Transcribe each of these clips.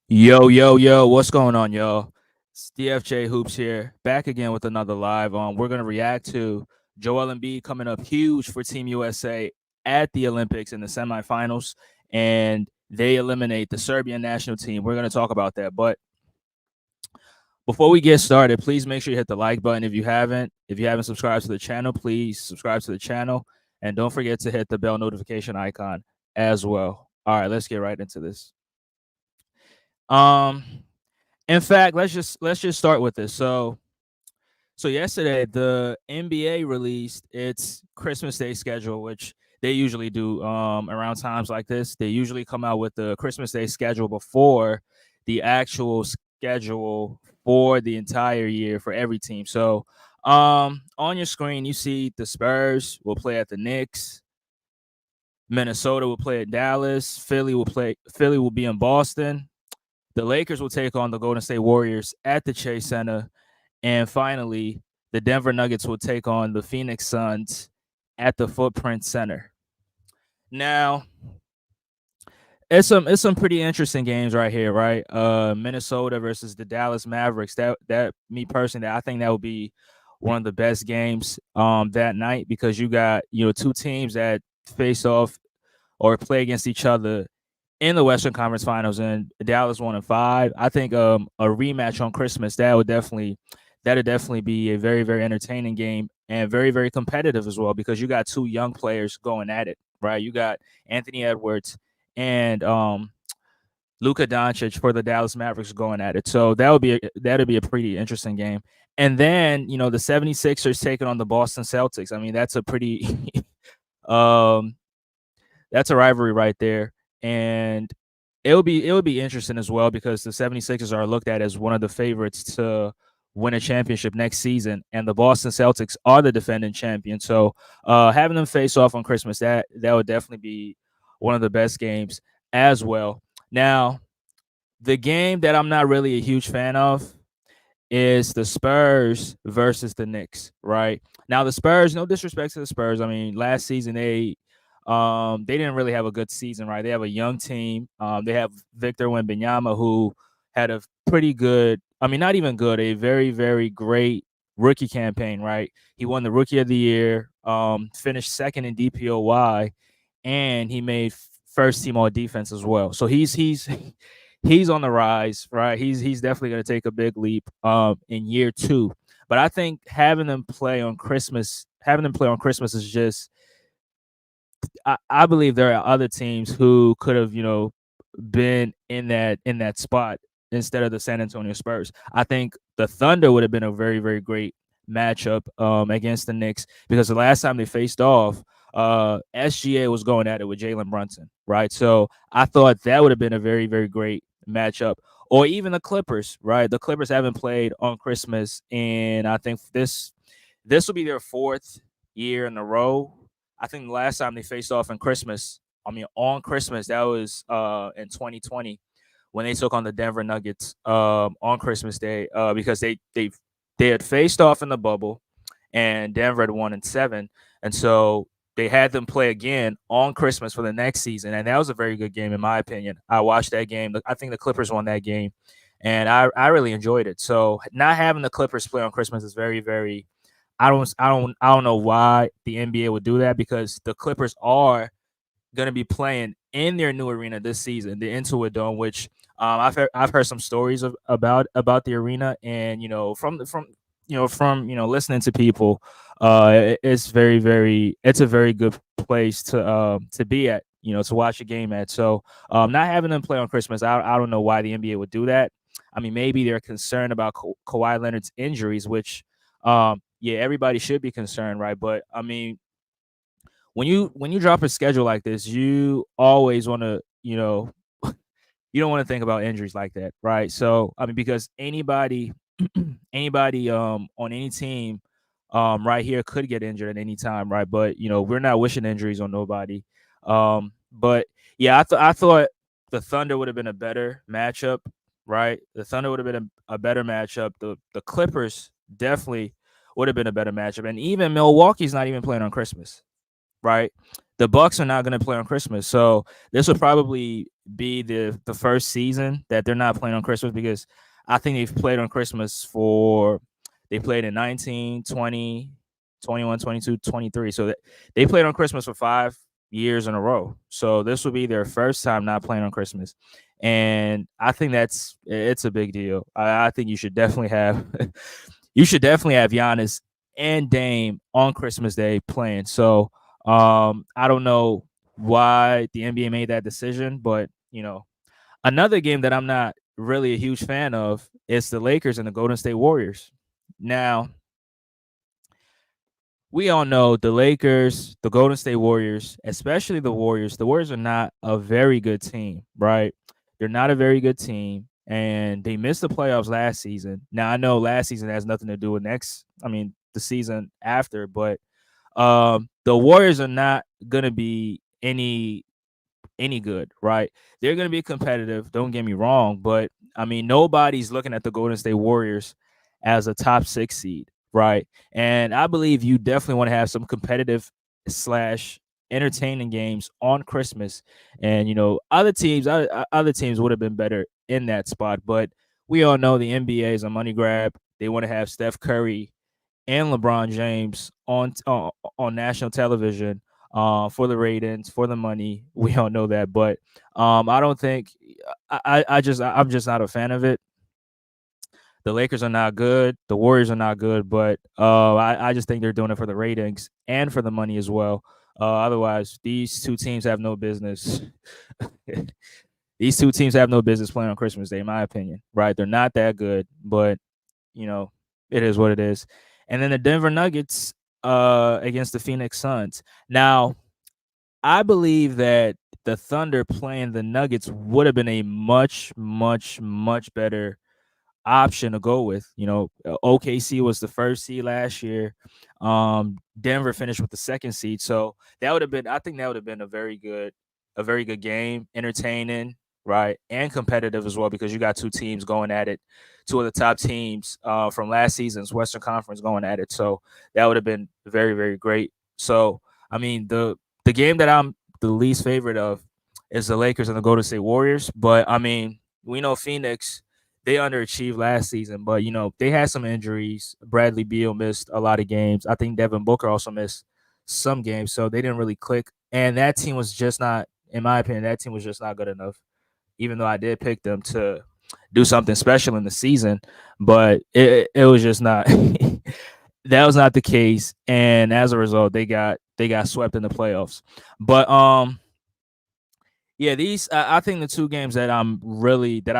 Yo, yo, yo, what's going on, y'all? It's DFJ Hoops here, back again with another live. We're gonna react to Joel Embiid coming up huge for Team USA at the Olympics in the semifinals, and they eliminate the Serbian national team. We're gonna talk about that. But before we get started, please make sure you hit the like button if you haven't. If you haven't subscribed to the channel, please subscribe to the channel, and don't forget to hit the bell notification icon as well. All right, let's get right into this. Um, In fact, let's just start with this. So yesterday the NBA released its Christmas Day schedule, which they usually do around times like this. They usually come out with the Christmas Day schedule before the actual schedule for the entire year for every team. So on your screen you see the Spurs will play at the Knicks, Minnesota will play at Dallas, Philly will be in Boston, the Lakers will take on the Golden State Warriors at the Chase Center. And finally, the Denver Nuggets will take on the Phoenix Suns at the Footprint Center. Now, it's some pretty interesting games right here, right? Minnesota versus the Dallas Mavericks. That me personally, I think that would be one of the best games that night because you got two teams that face off or play against each other in the Western Conference Finals, and Dallas 1-5. I think a rematch on Christmas that'd definitely be a very very entertaining game and very very competitive as well because you got two young players going at it, right? You got Anthony Edwards and Luka Doncic for the Dallas Mavericks going at it. So that'd be a pretty interesting game. And then the 76ers taking on the Boston Celtics. I mean that's a pretty um that's a rivalry right there. And it would be interesting as well because the 76ers are looked at as one of the favorites to win a championship next season, and the Boston Celtics are the defending champion. So having them face off on Christmas, that would definitely be one of the best games as well. Now, the game that I'm not really a huge fan of is the Spurs versus the Knicks, right? Now the Spurs, no disrespect to the Spurs. I mean, last season they didn't really have a good season, right? They have a young team. They have Victor Wembanyama who had a pretty good, I mean, not even good, a very very great rookie campaign, right? He won the Rookie of the Year, finished second in DPOY, and he made first team all defense as well. So he's he's on the rise, right? He's definitely going to take a big leap in year two. But I think having them play on Christmas is just I believe there are other teams who could have been in that spot instead of the San Antonio Spurs. I think the Thunder would have been a very very great matchup against the Knicks because the last time they faced off, SGA was going at it with Jalen Brunson, right? So I thought that would have been a very very great matchup. Or even the Clippers, right? The Clippers haven't played on Christmas, and I think this will be their fourth year in a row. I think the last time they faced off in Christmas, I mean on Christmas, that was in 2020 when they took on the Denver Nuggets on Christmas Day because they had faced off in the bubble and Denver had won in 7, and so they had them play again on Christmas for the next season, and that was a very good game in my opinion. I watched that game. I think the Clippers won that game, and I really enjoyed it. So not having the Clippers play on Christmas is very very I don't know why the NBA would do that because the Clippers are going to be playing in their new arena this season, the Intuit Dome, which I've heard some stories about the arena, and from listening to people, it's it's a very good place to be at, to watch a game at. So not having them play on Christmas, I don't know why the NBA would do that. I mean, maybe they're concerned about Kawhi Leonard's injuries, which yeah, everybody should be concerned, right? But I mean, when you drop a schedule like this, you always want to, you don't want to think about injuries like that, right? So I mean, because anybody on any team right here could get injured at any time, right? But we're not wishing injuries on nobody. But yeah, I thought the Thunder would have been a better matchup, right? The Thunder would have been a better matchup. The Clippers definitely would have been a better matchup, and even Milwaukee's not even playing on Christmas, right? The Bucks are not going to play on Christmas, so this would probably be the first season that they're not playing on Christmas because I think they've played on Christmas for they played in 19, 20, 21, 22, 23. So they played on Christmas for 5 years in a row. So this will be their first time not playing on Christmas. And I think it's a big deal. I think you should definitely have you should definitely have Giannis and Dame on Christmas Day playing. So I don't know why the NBA made that decision, but another game that I'm not really a huge fan of is the Lakers and the Golden State Warriors. Now, we all know the Lakers, the Golden State Warriors, especially the Warriors. The Warriors are not a very good team, right? They're not a very good team, and they missed the playoffs last season. Now I know last season has nothing to do with the season after, but the Warriors are not gonna be any good, right? They're going to be competitive. Don't get me wrong, but I mean, nobody's looking at the Golden State Warriors as a top 6 seed, right? And I believe you definitely want to have some competitive slash entertaining games on Christmas. And other teams would have been better in that spot, but we all know the NBA is a money grab. They want to have Steph Curry and LeBron James on national television for the ratings, for the money. We all know that, but I don't think I'm just not a fan of it. The Lakers are not good. The Warriors are not good, but I just think they're doing it for the ratings and for the money as well. Otherwise, these two teams have no business. These two teams have no business playing on Christmas Day, in my opinion. Right? They're not that good, but you know, it is what it is. And then the Denver Nuggets against the Phoenix Suns. Now, I believe that the Thunder playing the Nuggets would have been a much, much, much better option to go with. OKC was the first seed last year. Denver finished with the second seed, so that would have been. I think that would have been a very good game, entertaining, right, and competitive as well because you got two teams going at it, two of the top teams from last season's Western Conference going at it. So that would have been very, very great. So I mean, the game that I'm the least favorite of is the Lakers and the Golden State Warriors, but I mean, we know Phoenix they underachieved last season, but they had some injuries. Bradley Beal missed a lot of games. I think Devin Booker also missed some games, so they didn't really click. And that team was just not, in my opinion, that team was just not good enough. Even though I did pick them to do something special in the season, but it was just not. That was not the case, and as a result, they got swept in the playoffs. But yeah, these I think the two games that I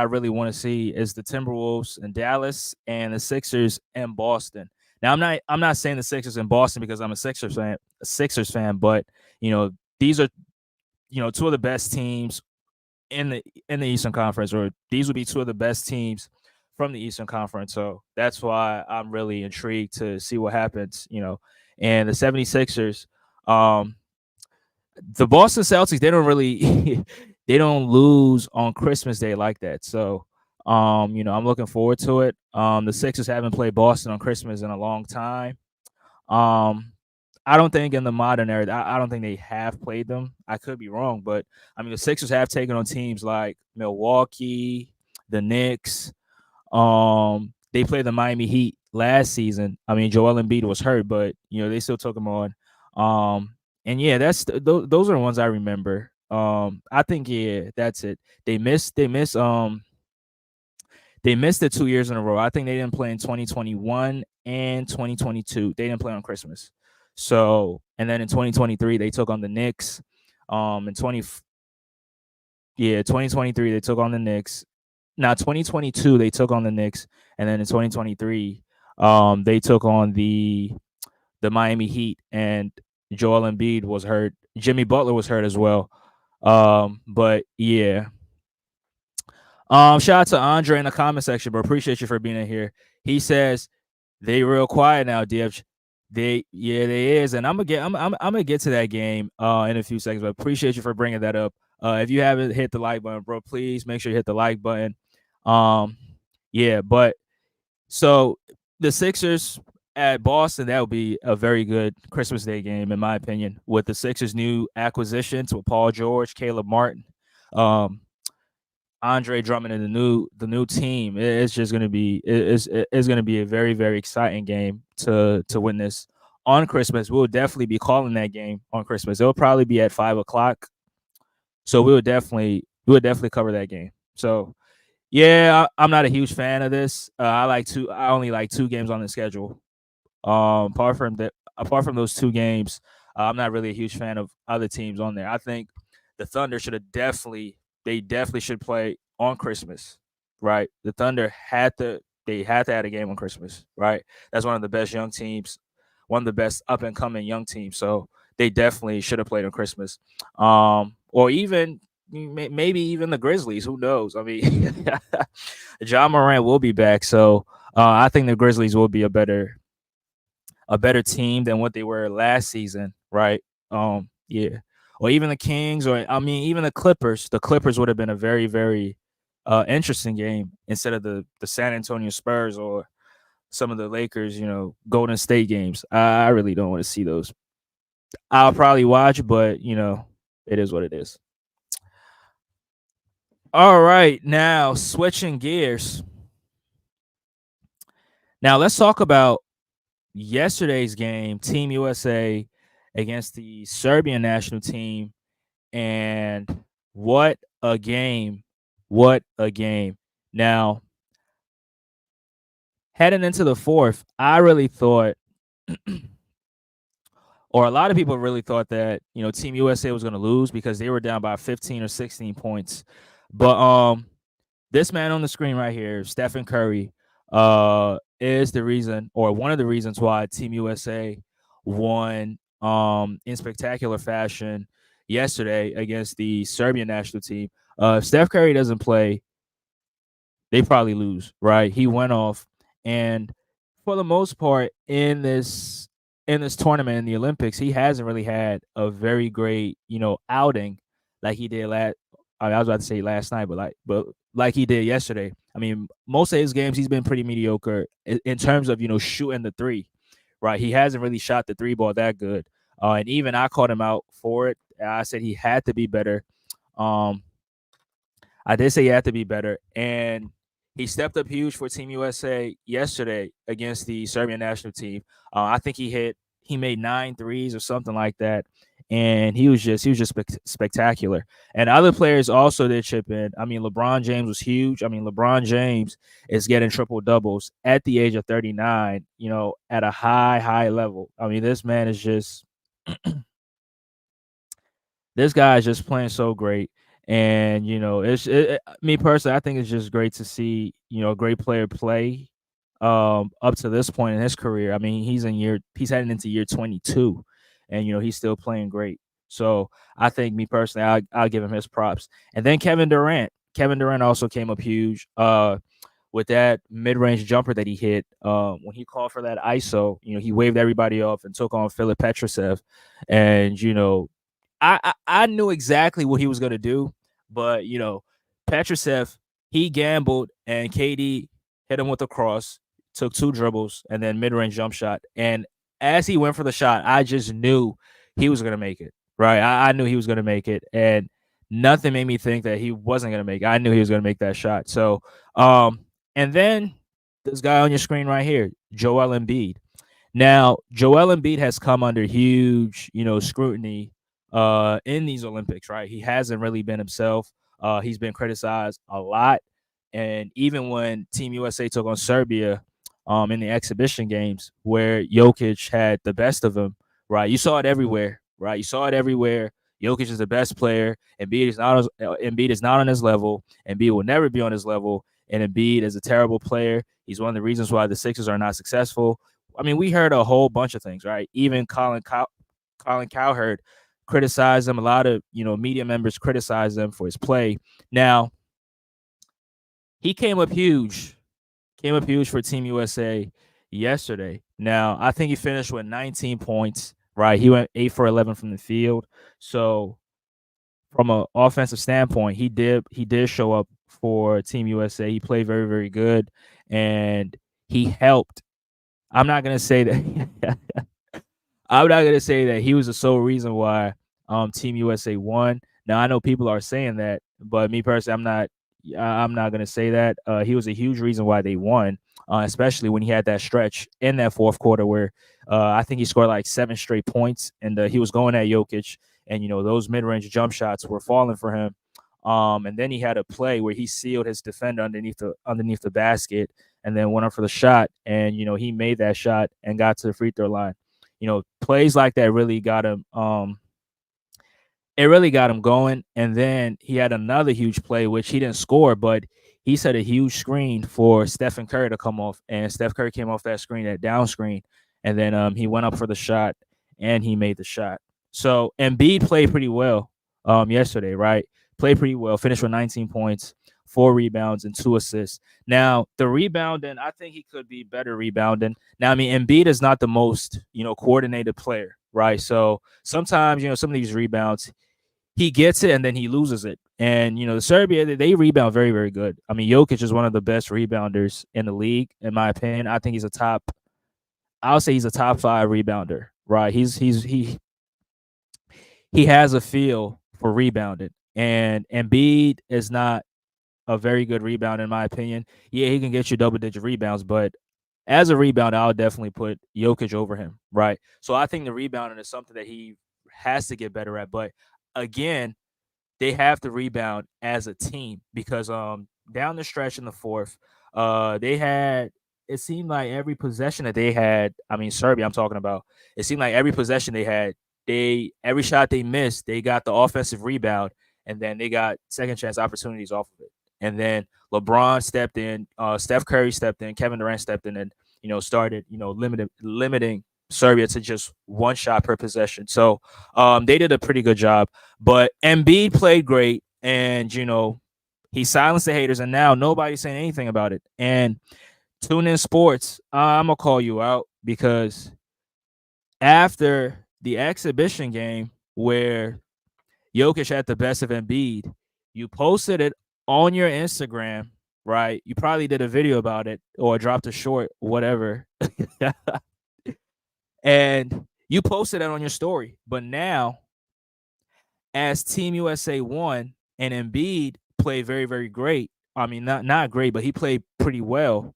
really want to see is the Timberwolves in Dallas and the Sixers in Boston. Now I'm not saying the Sixers in Boston because I'm a Sixers fan, but these are two of the best teams in the Eastern Conference, or these would be two of the best teams from the Eastern Conference. So that's why I'm really intrigued to see what happens. And the 76ers, the Boston Celtics, they don't really they don't lose on Christmas Day like that. So I'm looking forward to it. The Sixers haven't played Boston on Christmas in a long time. Um I don't think in the modern era, I don't think they have played them. I could be wrong, but I mean the Sixers have taken on teams like Milwaukee, the Knicks. They played the Miami Heat last season. I mean, Joel Embiid was hurt, but they still took him on. And yeah, those are the ones I remember. I think yeah, that's it. They missed it 2 years in a row. I think they didn't play in 2021 and 2022. They didn't play on Christmas. So, and then in 2023 they took on the Knicks. In 2023 they took on the Knicks. Now 2022 they took on the Knicks, and then in 2023 they took on the Miami Heat, and Joel Embiid was hurt. Jimmy Butler was hurt as well. But yeah. Shout out to Andre in the comment section, bro. Appreciate you for being in here. He says they real quiet now, Div. They is, and I'm gonna get to that game in a few seconds. But appreciate you for bringing that up. If you haven't hit the like button, bro, please make sure you hit the like button. Yeah, but so the Sixers, at Boston, that would be a very good Christmas Day game, in my opinion, with the Sixers' new acquisitions with Paul George, Caleb Martin, um, Andre Drummond, and the new team. It's just gonna be it's gonna be a very very exciting game to witness on Christmas. We'll definitely be calling that game on Christmas. It'll probably be at 5 o'clock, so we would definitely cover that game. So yeah, I'm not a huge fan of this. I only like two games on the schedule. Apart from those two games, I'm not really a huge fan of other teams on there. I think the Thunder should have definitely should play on Christmas, right? The Thunder had to add a game on Christmas, right? That's one of the best young teams, one of the best up and coming young teams. So they definitely should have played on Christmas, or even maybe even the Grizzlies. Who knows? I mean, John Morant will be back, so I think the Grizzlies will be a better team than what they were last season, right? Yeah. Or even the Kings, or I mean, even the Clippers. The Clippers would have been a very, very interesting game instead of the San Antonio Spurs or some of the Lakers, Golden State games. I really don't want to see those. I'll probably watch, but it is what it is. All right, now switching gears. Now let's talk about yesterday's game, Team USA against the Serbian national team, and what a game! What a game! Now, heading into the fourth, I really thought, or a lot of people really thought that Team USA was going to lose because they were down by 15 or 16 points. But this man on the screen right here, Stephen Curry, is the reason, or one of the reasons why Team USA won in spectacular fashion yesterday against the Serbian national team. If Steph Curry doesn't play, they probably lose, right? He went off, and for the most part in this tournament in the Olympics, he hasn't really had a very great outing like he did last. I was about to say last night, but like he did yesterday. I mean, most of his games he's been pretty mediocre in terms of shooting the three, right? He hasn't really shot the three ball that good, and even I called him out for it. I said he had to be better. Um, I did say he had to be better, and he stepped up huge for Team USA yesterday against the Serbian national team. I think he made 9 threes or something like that, and he was just spectacular. And other players also did chip in. I mean, LeBron James was huge. I mean, LeBron James is getting triple doubles at the age of 39. At a high level. I mean, this guy is just playing so great. And me personally, I think it's just great to see a great player play up to this point in his career. I mean, he's heading into year 22, and he's still playing great. So I think, me personally, I'll give him his props. And then Kevin Durant also came up huge with that mid-range jumper that he hit when he called for that ISO. He waved everybody off and took on Philip Petrusev. And I knew exactly what he was gonna do, but Petrusev, he gambled, and KD hit him with a cross, took two dribbles, and then mid-range jump shot. And as he went for the shot, I just knew he was gonna make it. Right, I knew he was gonna make it, and nothing made me think that he wasn't gonna make it. I knew he was gonna make that shot. So, and then this guy on your screen right here, Joel Embiid. Now, Joel Embiid has come under huge, scrutiny in these Olympics, right? He hasn't really been himself. He's been criticized a lot. And even when Team USA took on Serbia in the exhibition games where Jokic had the best of him, right? You saw it everywhere, right? You saw it everywhere. Jokic is the best player. Embiid is not on his level. Embiid will never be on his level. And Embiid is a terrible player. He's one of the reasons why the Sixers are not successful. I mean, we heard a whole bunch of things, right? Even Colin Cowherd criticized him. A lot of media members criticized him for his play. Now, he came up huge for Team USA yesterday. Now, I think he finished with 19 points. Right, he went 8 for 11 from the field. So, from an offensive standpoint, he did show up for Team USA. He played very very good, and he helped I'm not gonna say that. I'm not gonna say that he was the sole reason why Team USA won. Now I know people are saying that, but me personally, I'm not gonna say that. He was a huge reason why they won, especially when he had that stretch in that fourth quarter where I think he scored like 7 straight points, and he was going at Jokic, and those mid-range jump shots were falling for him. And then he had a play where he sealed his defender underneath the basket, and then went up for the shot, and he made that shot and got to the free throw line. Plays like that really got him. It really got him going. And then he had another huge play, which he didn't score, but he set a huge screen for Stephen Curry to come off, and Steph Curry came off that screen, that down screen, and then he went up for the shot, and he made the shot. So Embiid played pretty well yesterday, right? Played pretty well, finished with 19 points, 4 rebounds, and 2 assists. Now, the rebounding, I think he could be better rebounding. Now, I mean, Embiid is not the most, coordinated player, right? So sometimes, some of these rebounds, he gets it and then he loses it. And the Serbia, they rebound very, very good. I mean, Jokic is one of the best rebounders in the league, in my opinion. I think I'll say he's a top 5 rebounder, right? He has a feel for rebounding. And Embiid is not a very good rebound, in my opinion. Yeah, he can get you double-digit rebounds, but as a rebounder, I'll definitely put Jokic over him, right? So I think the rebounding is something that he has to get better at. But again, they have to rebound as a team because down the stretch in the fourth, they had it seemed like every possession that they had, I mean Serbia I'm talking about, it seemed like every possession they had, every shot they missed, they got the offensive rebound and then they got second chance opportunities off of it. And then LeBron stepped in, Steph Curry stepped in, Kevin Durant stepped in and started, limiting Serbia to just one shot per possession. So they did a pretty good job. But Embiid played great, and he silenced the haters, and now nobody's saying anything about it. And Tune In Sports, I'm gonna call you out because after the exhibition game where Jokic had the best of Embiid, you posted it on your Instagram, right? You probably did a video about it or dropped a short, whatever. And you posted that on your story. But now, as Team USA won and Embiid played very, very great. I mean, not great, but he played pretty well,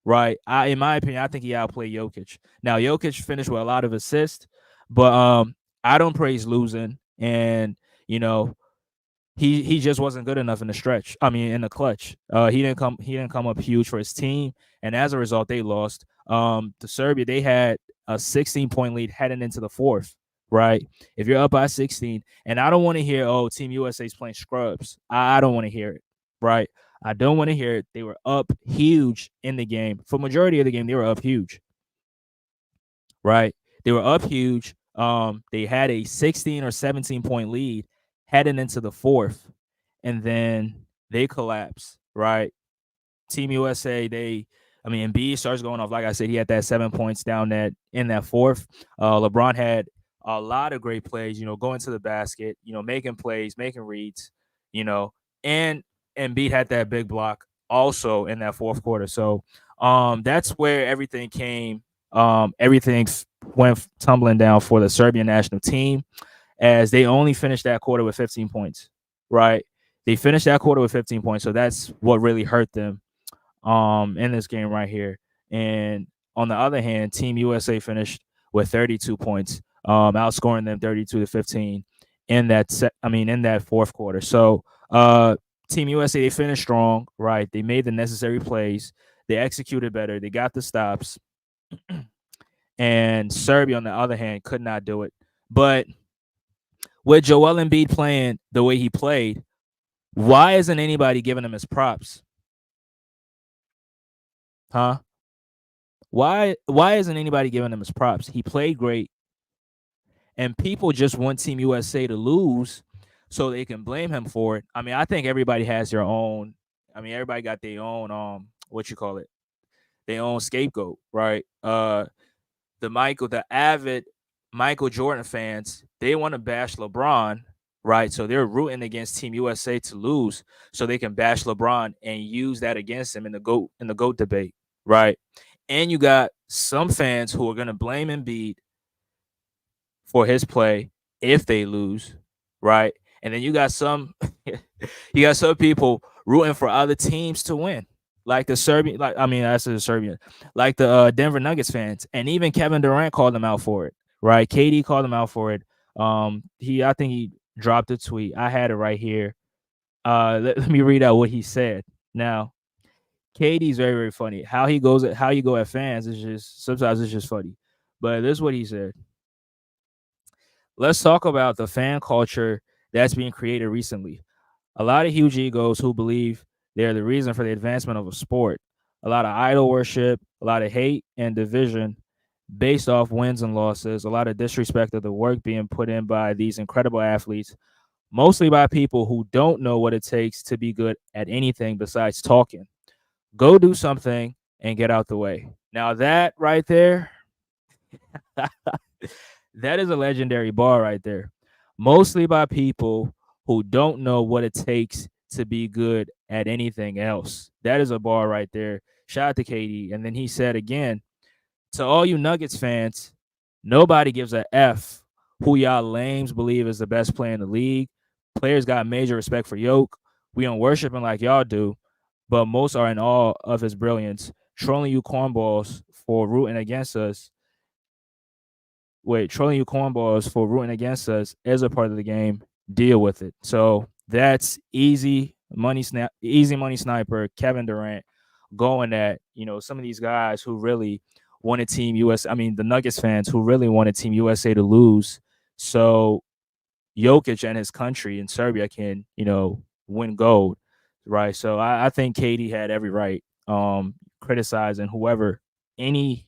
right? In my opinion, I think he outplayed Jokic. Now, Jokic finished with a lot of assists, but I don't praise losing, and you know he just wasn't good enough in the stretch. I mean, in the clutch, he didn't come up huge for his team, and as a result, they lost. To Serbia, they had a 16-point lead heading into the fourth. Right, if you're up by 16, and I don't want to hear, "Oh, Team USA is playing scrubs." I don't want to hear it. Right, I don't want to hear it. They were up huge in the game. For majority of the game, they were up huge. Right, they were up huge. They had a 16 or 17-point lead heading into the fourth, and then they collapse. Right, Team USA, I mean, Embiid starts going off. Like I said, he had that 7 points down that in that fourth. LeBron had a lot of great plays, going to the basket, making plays, making reads, you know, and Embiid had that big block also in that fourth quarter. So that's where everything came. Everything went tumbling down for the Serbian national team as they only finished that quarter with 15 points, right? They finished that quarter with 15 points. So that's what really hurt them in this game right here. And on the other hand, Team USA finished with 32 points, outscoring them 32-15 in that fourth quarter. So Team USA, they finished strong, right? They made the necessary plays, they executed better, they got the stops. And Serbia, on the other hand, could not do it. But with Joel Embiid playing the way he played, why isn't anybody giving him his props? Huh? Why isn't anybody giving him his props? He played great, and people just want Team USA to lose so they can blame him for it. I mean, I think everybody has their own. I mean, everybody got their own what you call it, their own scapegoat, right? The avid Michael Jordan fans, they want to bash LeBron, right? So they're rooting against Team USA to lose so they can bash LeBron and use that against him in the GOAT debate, right? And you got some fans who are going to blame Embiid for his play if they lose, right? And then you got some you got some people rooting for other teams to win. Like the Serbian, like I mean, that's the Serbian, like the Denver Nuggets fans, and even Kevin Durant called them out for it, right? KD called them out for it. I think he dropped a tweet. I had it right here. Let me read out what he said. Now, KD's very, very funny. How you go at fans is just sometimes it's just funny. But this is what he said. Let's talk about the fan culture that's being created recently. A lot of huge egos who believe they're the reason for the advancement of a sport. A lot of idol worship, a lot of hate and division based off wins and losses, a lot of disrespect of the work being put in by these incredible athletes, mostly by people who don't know what it takes to be good at anything besides talking. Go do something and get out the way. Now, that right there, that is a legendary bar right there. Mostly by people who don't know what it takes to be good at anything else. That is a bar right there. Shout out to Katie. And then he said again, to all you Nuggets fans, nobody gives a F who y'all lames believe is the best player in the league. Players got major respect for Yoke. We don't worship him like y'all do, but most are in awe of his brilliance. Trolling you cornballs for rooting against us trolling you cornballs for rooting against us is a part of the game. Deal with it. So that's easy money sniper, Kevin Durant, going at, some of these guys who really wanted Team US. I mean, the Nuggets fans who really wanted Team USA to lose. So Jokic and his country in Serbia can, win gold. Right. So I think Katie had every right criticizing whoever any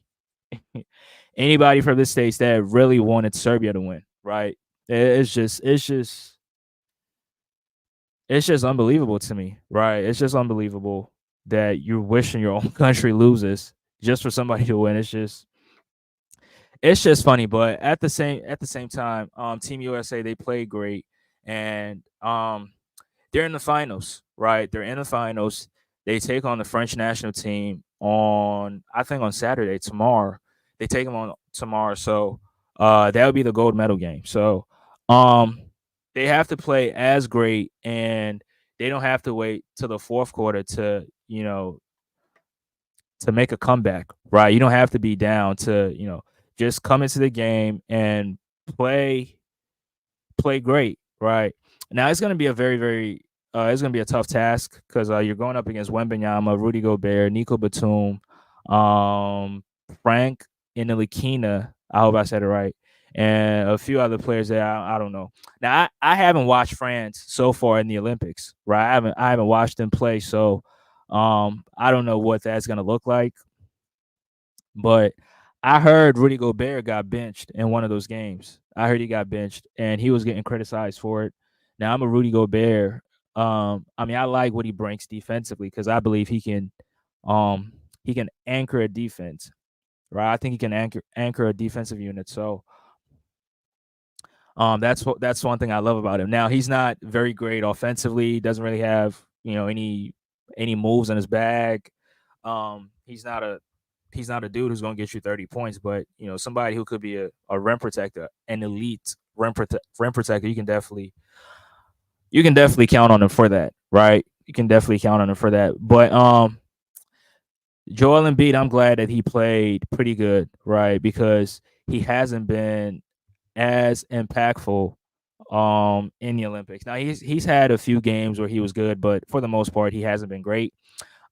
anybody from the states that really wanted Serbia to win, right? It's just unbelievable to me, right? It's just unbelievable that you're wishing your own country loses just for somebody to win. It's just funny, but at the same time, Team USA they played great, and they're in the finals, right? They're in the finals. They take on the French national team on, I think, on Saturday tomorrow. They take them on tomorrow, so that would be the gold medal game. So um, they have to play as great, and they don't have to wait till the fourth quarter to to make a comeback, right? You don't have to be down to just come into the game and play play great, right? Now it's going to be a very, very, it's going to be a tough task because you're going up against Wembenyama, Rudy Gobert, Nico Batum, um, Frank Ntilikina. I hope I said it right, and a few other players that I don't know. Now I haven't watched France so far in the Olympics, right? I haven't watched them play, so I don't know what that's going to look like. But I heard Rudy Gobert got benched in one of those games. I heard he got benched and he was getting criticized for it. Now I'm a Rudy Gobert. I mean, I like what he brings defensively because I believe he can anchor a defense, right? I think he can anchor a defensive unit. So that's one thing I love about him. Now he's not very great offensively. He doesn't really have any moves in his bag. He's not a dude who's going to get you 30 points, but somebody who could be a rim protector, an elite rim protector. You can definitely count on him for that, right? You can definitely count on him for that. But Joel Embiid, I'm glad that he played pretty good, right? Because he hasn't been as impactful in the Olympics. Now he's had a few games where he was good, but for the most part he hasn't been great.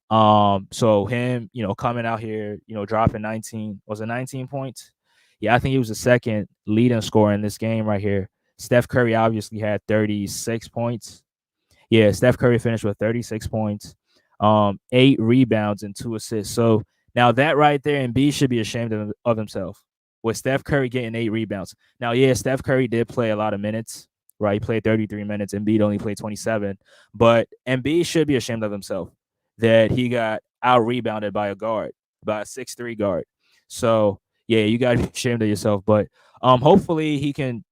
So him, coming out here, dropping 19, was it 19 points? Yeah, I think he was the second leading scorer in this game right here. Steph Curry obviously had 36 points. Yeah, Steph Curry finished with 36 points, 8 rebounds and 2 assists. So now that right there, Embiid should be ashamed of himself with Steph Curry getting 8 rebounds. Now, yeah, Steph Curry did play a lot of minutes, right? He played 33 minutes. Embiid only played 27, but Embiid should be ashamed of himself that he got out rebounded by a guard, by a 6'3" guard. So yeah, you got to be ashamed of yourself. But hopefully he can,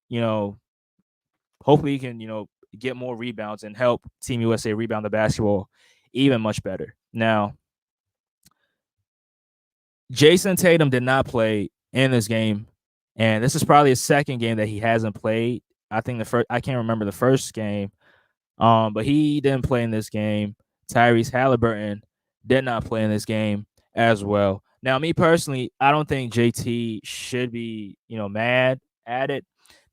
get more rebounds and help Team USA rebound the basketball even much better. Now, Jason Tatum did not play in this game, and this is probably his second game that he hasn't played. I think the first I can't remember the first game, but he didn't play in this game. Tyrese Halliburton did not play in this game as well. Now, me personally, I don't think JT should be, mad at it.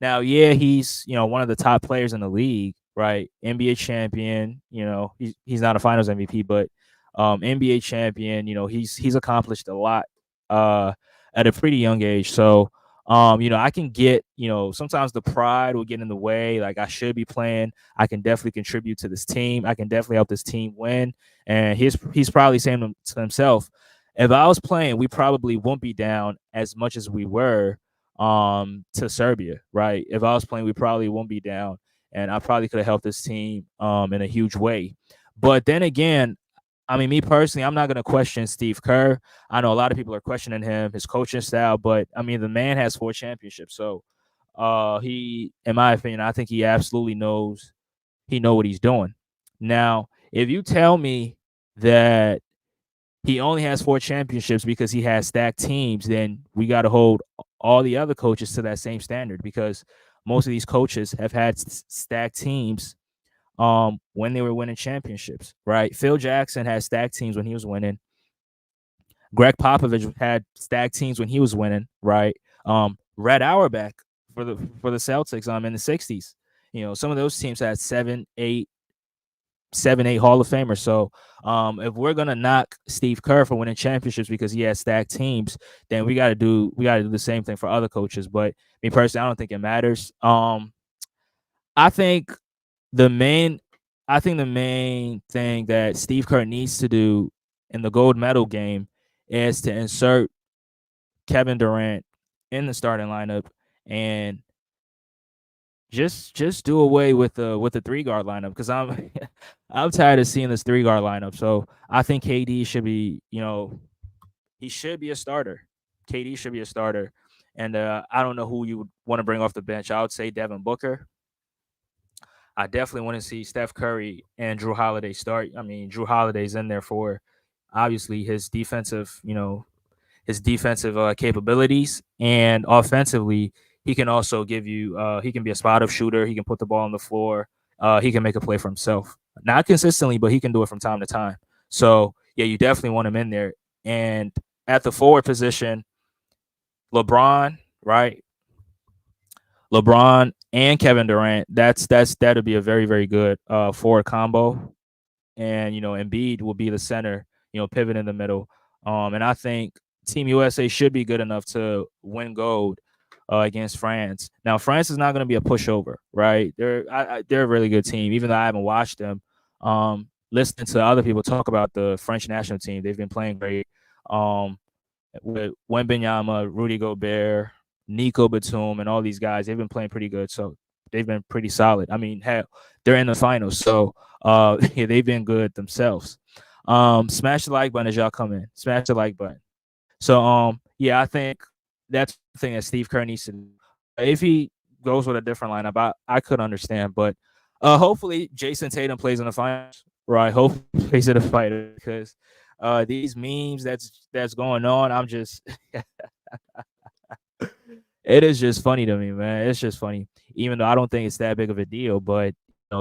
Now, yeah, he's, one of the top players in the league, right? NBA champion, he's not a finals MVP, but NBA champion, he's accomplished a lot uh at a pretty young age. So I can get, sometimes the pride will get in the way. Like I should be playing. I can definitely contribute to this team. I can definitely help this team win. And he's probably saying to himself, if I was playing, we probably won't be down as much as we were to Serbia, right? If I was playing, we probably won't be down. And I probably could have helped this team in a huge way. But then again, I mean, me personally, I'm not going to question Steve Kerr. I know a lot of people are questioning him, his coaching style, but I mean, the man has 4 championships. So he, in my opinion, I think he absolutely know what he's doing. Now, if you tell me that he only has 4 championships because he has stacked teams, then we got to hold all the other coaches to that same standard because most of these coaches have had stacked teams when they were winning championships, right? Phil Jackson had stacked teams when he was winning. Greg Popovich had stacked teams when he was winning, right? Red Auerbach for the Celtics in the 60s. Some of those teams had 7, 8 Hall of Famers. So if we're gonna knock Steve Kerr for winning championships because he has stacked teams, then we gotta do the same thing for other coaches. But me personally, I don't think it matters. I think the main I think the main thing that Steve Kerr needs to do in the gold medal game is to insert Kevin Durant in the starting lineup and just do away with the 3 guard lineup because I'm I'm tired of seeing this 3 guard lineup. So I think KD should be, he should be a starter. KD should be a starter. And I don't know who you would want to bring off the bench. I would say Devin Booker. I definitely want to see Steph Curry and Drew Holiday start. I mean, Drew Holiday's in there for obviously his defensive capabilities, and offensively, he can also give you. He can be a spot up shooter. He can put the ball on the floor. He can make a play for himself. Not consistently, but he can do it from time to time. So yeah, you definitely want him in there. And at the forward position, LeBron, right? LeBron and Kevin Durant. That'll be a very very good forward combo. And Embiid will be the center. Pivot in the middle. And I think Team USA should be good enough to win gold against France. Now France is not going to be a pushover, right? They're a really good team, even though I haven't watched them. Listening to other people talk about the French national team, they've been playing great. Um, with Wembenyama, Rudy Gobert, Nico Batum, and all these guys, they've been playing pretty good. So they've been pretty solid. I mean, hell, they're in the finals, so yeah, they've been good themselves. Smash the like button as y'all come in. Smash the like button. So yeah, I think that's the thing that Steve Kerr needs to do. If he goes with a different lineup, I could understand, but hopefully Jason Tatum plays in the finals. Right, hopefully he plays in the fight because these memes that's going on, I'm just it is just funny to me, man. It's just funny, even though I don't think it's that big of a deal. But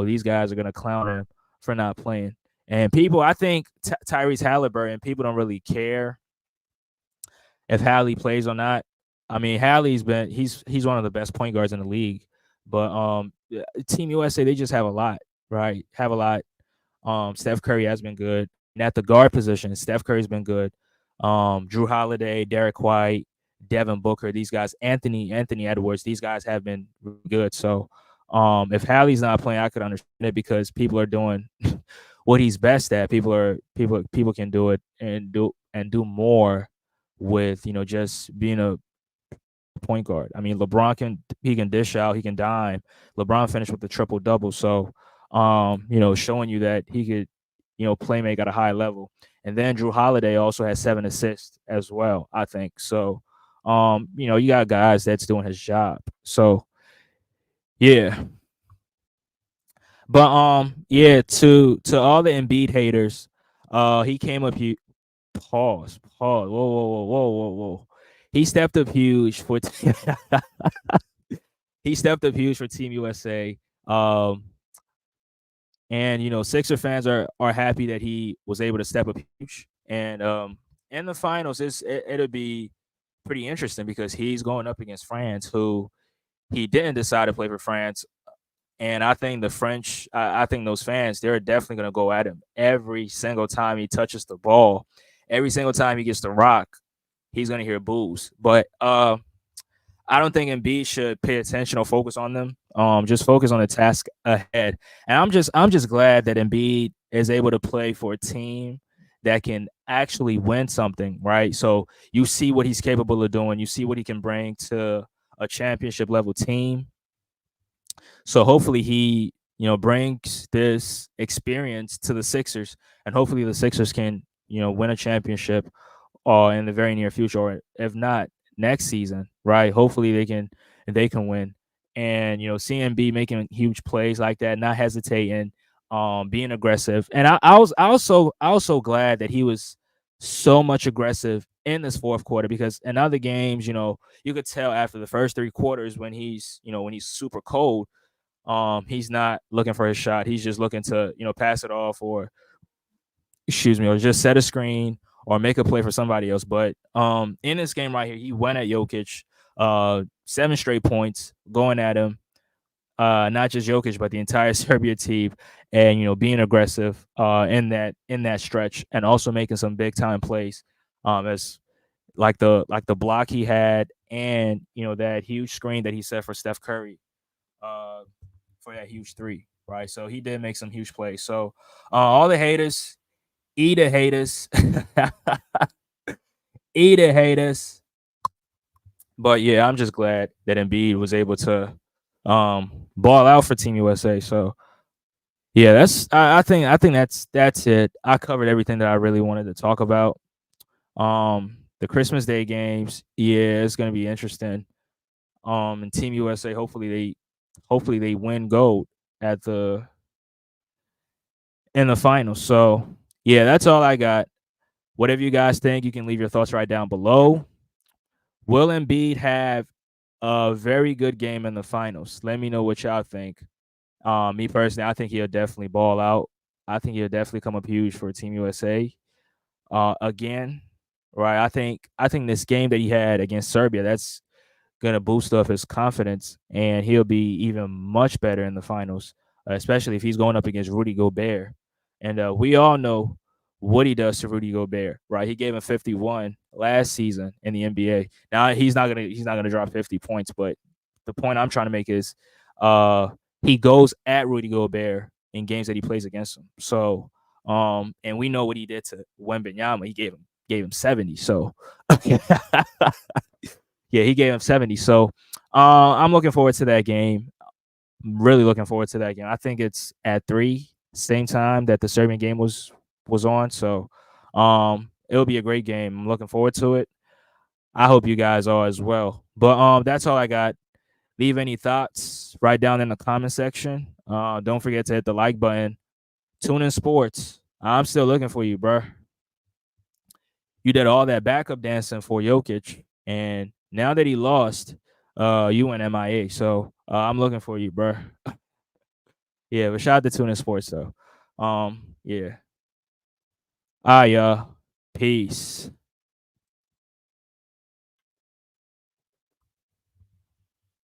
these guys are gonna clown him for not playing. And people, I think Tyrese Halliburton, people don't really care if Hallie plays or not. I mean, he's one of the best point guards in the league. But Team USA, they just have a lot, right? Have a lot. Steph Curry has been good. And at the guard position, Steph Curry's been good. Drew Holiday, Derek White, Devin Booker, these guys, Anthony Edwards, these guys have been really good. So if Hallie's not playing, I could understand it because people are doing what he's best at. People can do it and do more with just being a point guard. I mean, LeBron can dish out, he can dime. LeBron finished with the triple double, so showing you that he could play make at a high level. And then Drew Holiday also has 7 assists as well, I think. So you got guys that's doing his job. So yeah. But yeah, to all the Embiid haters, he came up Pause. Whoa. He stepped up huge for he stepped up huge for Team USA. Um, and Sixer fans are happy that he was able to step up huge. And in the finals, it'll be pretty interesting because he's going up against France, who he didn't decide to play for France. And I think the French, I think those fans, they're definitely going to go at him every single time he touches the ball. Every single time he gets the rock, he's going to hear boos. But I don't think Embiid should pay attention or focus on them. Just focus on the task ahead. And I'm just glad that Embiid is able to play for a team that can actually win something, right? So you see what he's capable of doing. You see what he can bring to a championship level team. So hopefully he, brings this experience to the Sixers, and hopefully the Sixers can, win a championship or in the very near future, or if not next season, right? Hopefully they can win. And seeing B making huge plays like that, not hesitating, being aggressive. And I was so glad that he was so much aggressive in this fourth quarter, because in other games, you could tell after the first three quarters when he's super cold, he's not looking for his shot. He's just looking to, pass it off, or excuse me, or just set a screen or make a play for somebody else. But in this game right here, he went at Jokic, 7 straight points going at him. Not just Jokic, but the entire Serbia team, and being aggressive in that stretch, and also making some big time plays. As like the block he had, and that huge screen that he set for Steph Curry, uh, for that huge three, right? So he did make some huge plays. So all the haters, eat the haters, eat the haters. But yeah, I'm just glad that Embiid was able to ball out for Team USA. So yeah, I think that's it. I covered everything that I really wanted to talk about. The Christmas Day games, yeah, it's gonna be interesting. And Team USA, hopefully they win gold at the in the finals. So yeah, that's all I got. Whatever you guys think, you can leave your thoughts right down below. Will Embiid have a very good game in the finals? Let me know what y'all think. Me personally, I think he'll definitely ball out. I think he'll definitely come up huge for Team USA. Again, right? I think this game that he had against Serbia, that's gonna boost up his confidence, and he'll be even much better in the finals, especially if he's going up against Rudy Gobert. And we all know what he does to Rudy Gobert, right? He gave him 51 last season in the NBA. Now he's not gonna drop 50 points, but the point I'm trying to make is, uh, he goes at Rudy Gobert in games that he plays against him. So, and we know what he did to Wembanyama. He gave him 70. So yeah, he gave him 70. So I'm looking forward to that game. I'm really looking forward to that game. I think it's at 3, same time that the Serbian game was on. So it'll be a great game. I'm looking forward to it. I hope you guys are as well. But that's all I got. Leave any thoughts right down in the comment section. Don't forget to hit the like button. Tune in sports. I'm still looking for you, bro. You did all that backup dancing for Jokic, and now that he lost, you went MIA. So I'm looking for you, bro. Yeah, but shout out to Tuna Sports though. Yeah. All right, y'all. Peace.